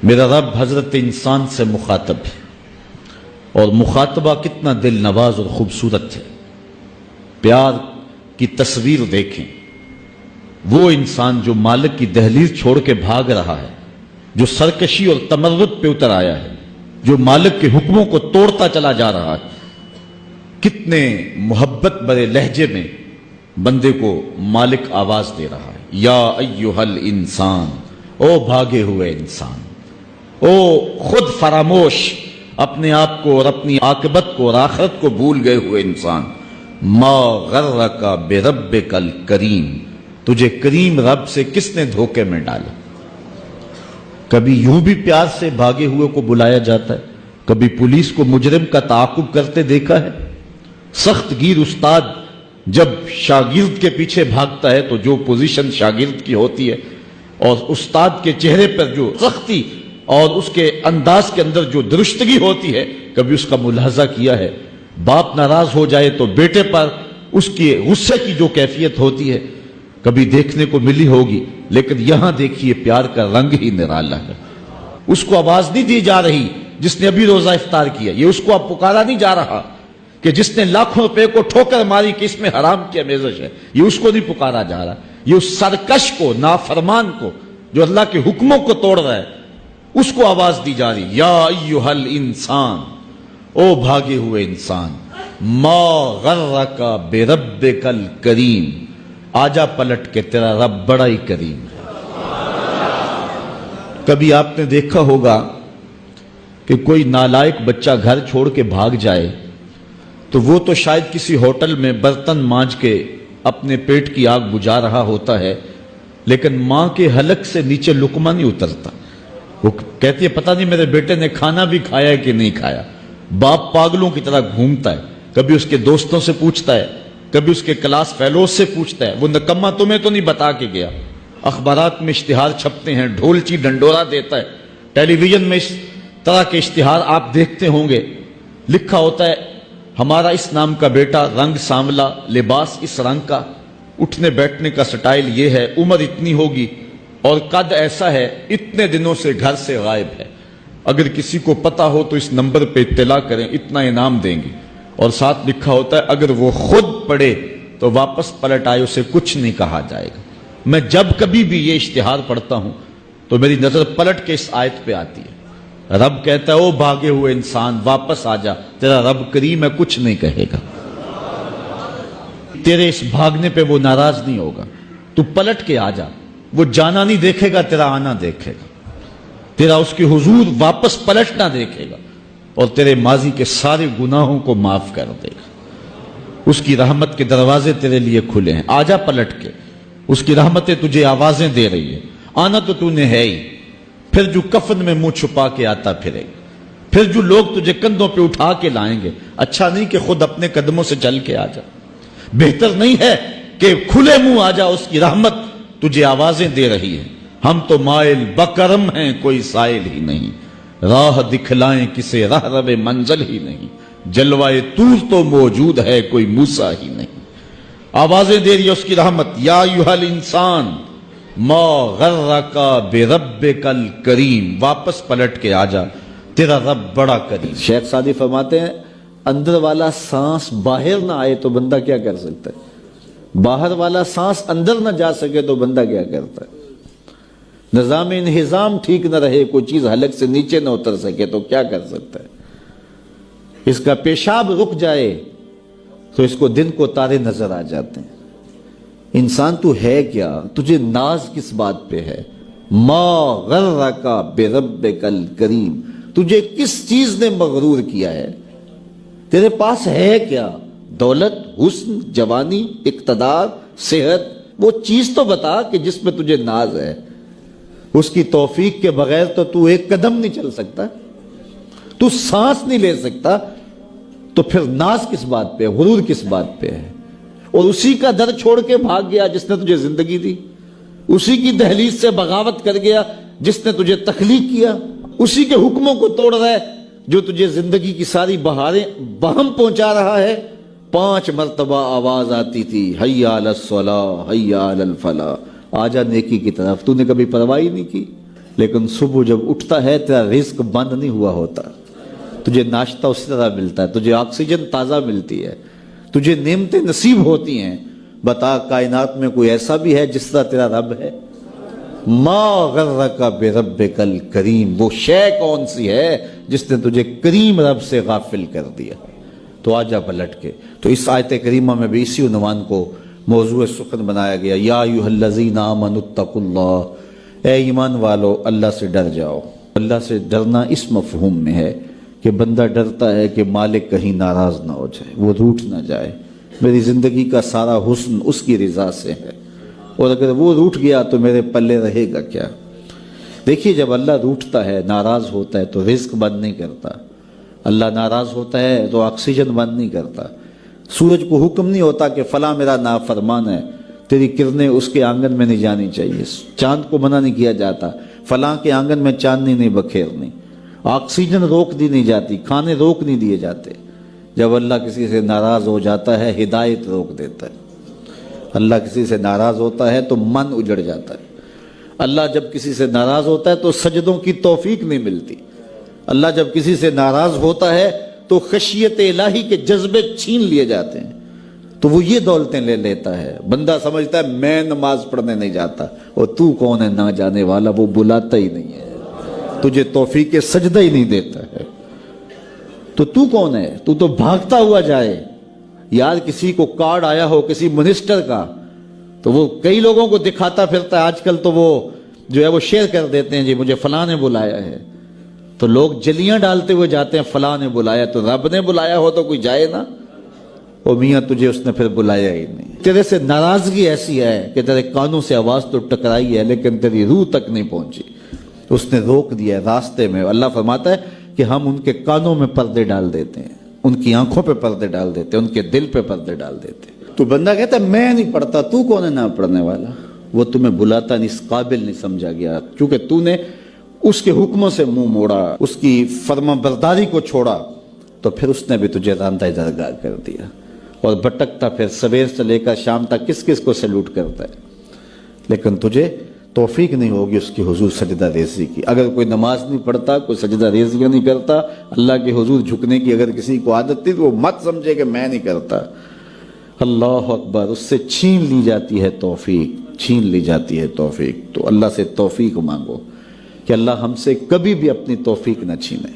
میرا رب حضرت انسان سے مخاطب ہے، اور مخاطبہ کتنا دل نواز اور خوبصورت ہے۔ پیار کی تصویر دیکھیں، وہ انسان جو مالک کی دہلیز چھوڑ کے بھاگ رہا ہے، جو سرکشی اور تمرد پہ اتر آیا ہے، جو مالک کے حکموں کو توڑتا چلا جا رہا ہے، کتنے محبت بھرے لہجے میں بندے کو مالک آواز دے رہا ہے، یا ایھا الانسان، او بھاگے ہوئے انسان، او خود فراموش، اپنے آپ کو اور اپنی عاقبت کو اور آخرت کو بھول گئے ہوئے انسان، ما غرک بربک الکریم، تجھے کریم رب سے کس نے دھوکے میں ڈالا؟ کبھی یوں بھی پیار سے بھاگے ہوئے کو بلایا جاتا ہے، کبھی پولیس کو مجرم کا تعاقب کرتے دیکھا ہے۔ سخت گیر استاد جب شاگرد کے پیچھے بھاگتا ہے تو جو پوزیشن شاگرد کی ہوتی ہے اور استاد کے چہرے پر جو سختی اور اس کے انداز کے اندر جو درستگی ہوتی ہے، کبھی اس کا ملاحظہ کیا ہے؟ باپ ناراض ہو جائے تو بیٹے پر اس کی غصے کی جو کیفیت ہوتی ہے کبھی دیکھنے کو ملی ہوگی، لیکن یہاں دیکھیے پیار کا رنگ ہی نرالا ہے۔ اس کو آواز نہیں دی جا رہی جس نے ابھی روزہ افطار کیا، یہ اس کو اب پکارا نہیں جا رہا کہ جس نے لاکھوں روپے کو ٹھوکر ماری کہ اس میں حرام کی آمیزش ہے، یہ اس کو نہیں پکارا جا رہا، یہ اس سرکش کو، نافرمان کو جو اللہ کے حکموں کو توڑ رہا ہے، اس کو آواز دی جا رہی، یا ایھا الانسان، او بھاگے ہوئے انسان، ما غرک بربک الکریم، آجا پلٹ کے، تیرا رب بڑا ہی کریم ہے۔ کبھی آپ نے دیکھا ہوگا کہ کوئی نالائق بچہ گھر چھوڑ کے بھاگ جائے تو وہ تو شاید کسی ہوٹل میں برتن مانج کے اپنے پیٹ کی آگ بجھا رہا ہوتا ہے، لیکن ماں کے حلق سے نیچے لقمہ نہیں اترتا۔ وہ کہتی ہے پتہ نہیں میرے بیٹے نے کھانا بھی کھایا ہے کہ نہیں کھایا۔ باپ پاگلوں کی طرح گھومتا ہے، کبھی اس کے دوستوں سے پوچھتا ہے، کبھی اس کے کلاس فیلوز سے پوچھتا ہے، وہ نکمہ تمہیں تو نہیں بتا کے گیا۔ اخبارات میں اشتہار چھپتے ہیں، ڈھولچی ڈنڈورا دیتا ہے، ٹیلی ویژن میں اس طرح کے اشتہار آپ دیکھتے ہوں گے، لکھا ہوتا ہے ہمارا اس نام کا بیٹا، رنگ سانولا، لباس اس رنگ کا، اٹھنے بیٹھنے کا سٹائل یہ ہے، عمر اتنی ہوگی اور قد ایسا ہے، اتنے دنوں سے گھر سے غائب ہے، اگر کسی کو پتا ہو تو اس نمبر پہ اطلاع کریں، اتنا انعام دیں گے۔ اور ساتھ لکھا ہوتا ہے اگر وہ خود پڑھے تو واپس پلٹ آئے اسے کچھ نہیں کہا جائے گا۔ میں جب کبھی بھی یہ اشتہار پڑھتا ہوں تو میری نظر پلٹ کے اس آیت پہ آتی ہے۔ رب کہتا ہے او بھاگے ہوئے انسان، واپس آ جا، تیرا رب کریم ہے، کچھ نہیں کہے گا، تیرے اس بھاگنے پہ وہ ناراض نہیں ہوگا، تو پلٹ کے آ جا، وہ جانا نہیں دیکھے گا، تیرا آنا دیکھے گا، تیرا اس کے حضور واپس پلٹنا دیکھے گا، اور تیرے ماضی کے سارے گناہوں کو معاف کر دے گا۔ اس کی رحمت کے دروازے تیرے لیے کھلے ہیں، آجا پلٹ کے، اس کی رحمتیں تجھے آوازیں دے رہی ہیں، آنا تو نے ہے ہی، پھر جو کفن میں منہ چھپا کے آتا پھرے گا، پھر جو لوگ تجھے کندھوں پہ اٹھا کے لائیں گے، اچھا نہیں کہ خود اپنے قدموں سے چل کے آ جا، بہتر نہیں ہے کہ کھلے منہ آ جا، اس کی رحمت تجھے آوازیں دے رہی ہے۔ ہم تو مائل بکرم ہیں، کوئی سائل ہی نہیں، راہ دکھلائیں کسے راہ رب منزل ہی نہیں، جلوائے طور تو موجود ہے، کوئی موسیٰ ہی نہیں۔ آوازیں دے رہی ہے اس کی رحمت، یا ایھا الانسان ما غرک بربک الکریم، واپس پلٹ کے آ جا، تیرا رب بڑا کریم۔ شیخ سعدی فرماتے ہیں اندر والا سانس باہر نہ آئے تو بندہ کیا کر سکتا ہے، باہر والا سانس اندر نہ جا سکے تو بندہ کیا کرتا ہے، نظام انہضام ٹھیک نہ رہے، کوئی چیز حلق سے نیچے نہ اتر سکے تو کیا کر سکتا ہے، اس کا پیشاب رک جائے تو اس کو دن کو تارے نظر آ جاتے ہیں۔ انسان تو ہے کیا، تجھے ناز کس بات پہ ہے، ما غرک بربک الکریم، تجھے کس چیز نے مغرور کیا ہے، تیرے پاس ہے کیا، دولت، حسن، جوانی، اقتدار، صحت، وہ چیز تو بتا کہ جس میں تجھے ناز ہے، اس کی توفیق کے بغیر تو ایک قدم نہیں چل سکتا، تو سانس نہیں لے سکتا، تو پھر ناز کس بات پہ ہے، غرور کس بات پہ ہے، اور اسی کا در چھوڑ کے بھاگ گیا جس نے تجھے زندگی دی، اسی کی دہلیز سے بغاوت کر گیا جس نے تجھے تخلیق کیا، اسی کے حکموں کو توڑ رہا ہے جو تجھے زندگی کی ساری بہاریں بہم پہنچا رہا ہے۔ 5 مرتبہ آواز آتی تھی، حی علی الصلاۃ، حی علی الفلاح، آجا نیکی کی طرف، تو نے کبھی پرواہ نہیں کی، لیکن صبح جب اٹھتا ہے تیرا رزق بند نہیں ہوا ہوتا، تجھے ناشتہ اسی طرح ملتا ہے، تجھے آکسیجن تازہ ملتی ہے، تجھے نعمتیں نصیب ہوتی ہیں۔ بتا کائنات میں کوئی ایسا بھی ہے جس طرح تیرا رب ہے؟ ما غرک بربک الکریم، وہ شے کون سی ہے جس نے تجھے کریم رب سے غافل کر دیا؟ تو آجا پلٹ کے۔ تو اس آیت کریمہ میں بھی اسی عنوان کو موضوع سخن بنایا گیا، یا ایھا الذین آمنوا اتقوا اللہ، اے ایمان والو اللہ سے ڈر جاؤ۔ اللہ سے ڈرنا اس مفہوم میں ہے کہ بندہ ڈرتا ہے کہ مالک کہیں ناراض نہ ہو جائے، وہ روٹھ نہ جائے، میری زندگی کا سارا حسن اس کی رضا سے ہے، اور اگر وہ روٹھ گیا تو میرے پلے رہے گا کیا؟ دیکھیے جب اللہ روٹھتا ہے، ناراض ہوتا ہے تو رزق بند نہیں کرتا، اللہ ناراض ہوتا ہے تو آکسیجن بند نہیں کرتا، سورج کو حکم نہیں ہوتا کہ فلاں میرا نافرمان ہے، تیری کرنیں اس کے آنگن میں نہیں جانی چاہیے، چاند کو منع نہیں کیا جاتا فلاں کے آنگن میں چاندنی نہیں بکھیرنی، آکسیجن روک دی نہیں جاتی، کھانے روک نہیں دیے جاتے۔ جب اللہ کسی سے ناراض ہو جاتا ہے ہدایت روک دیتا ہے، اللہ کسی سے ناراض ہوتا ہے تو من اجڑ جاتا ہے، اللہ جب کسی سے ناراض ہوتا ہے تو سجدوں کی توفیق نہیں ملتی، اللہ جب کسی سے ناراض ہوتا ہے تو خشیت الہی کے جذبے چھین لیے جاتے ہیں، تو وہ یہ دولتیں لے لیتا ہے۔ بندہ سمجھتا ہے میں نماز پڑھنے نہیں جاتا، اور تو کون ہے نہ جانے والا، وہ بلاتا ہی نہیں ہے، تجھے توفیق سجدہ ہی نہیں دیتا ہے، تو کون ہے؟ تو بھاگتا ہوا جائے۔ یار کسی کو کارڈ آیا ہو کسی منسٹر کا تو وہ کئی لوگوں کو دکھاتا پھرتا ہے، آج کل تو وہ جو ہے وہ شیئر کر دیتے ہیں، جی مجھے فلاں نے بلایا ہے، تو لوگ جلیاں ڈالتے ہوئے جاتے ہیں فلاں نے بلایا، تو رب نے بلایا ہو تو کوئی جائے نا؟ او میاں تجھے اس نے پھر بلایا ہی نہیں، تیرے سے ناراضگی ایسی ہے کہ تیرے کانوں سے آواز تو ٹکرائی ہے لیکن تیری روح تک نہیں پہنچی، اس نے روک دیا ہے راستے میں۔ اللہ فرماتا ہے کہ ہم ان کے کانوں میں پردے ڈال دیتے ہیں، ان کی آنکھوں پہ پردے ڈال دیتے ہیں، ان کے دل پہ پردے ڈال دیتے ہیں۔ تو بندہ کہتا ہے میں نہیں پڑھتا، تو کون ہے نہ پڑھنے والا؟ وہ تمہیں بلاتا نہیں، اس قابل نہیں سمجھا گیا، کیونکہ تو نے اس کے حکموں سے منہ موڑا، اس کی فرما برداری کو چھوڑا، تو پھر اس نے بھی تجھے راندہ درگاہ کر دیا، اور بھٹکتا پھر سویر سے لے کر شام تک کس کس کو سیلوٹ کرتا ہے، لیکن تجھے توفیق نہیں ہوگی اس کی حضور سجدہ ریزی کی۔ اگر کوئی نماز نہیں پڑھتا، کوئی سجدہ ریزیاں نہیں کرتا، اللہ کے حضور جھکنے کی اگر کسی کو عادت تھی تو وہ مت سمجھے کہ میں نہیں کرتا۔ اللہ اکبر، اس سے چھین لی جاتی ہے توفیق، چھین لی جاتی ہے توفیق۔ تو اللہ سے توفیق مانگو کہ اللہ ہم سے کبھی بھی اپنی توفیق نہ چھینے۔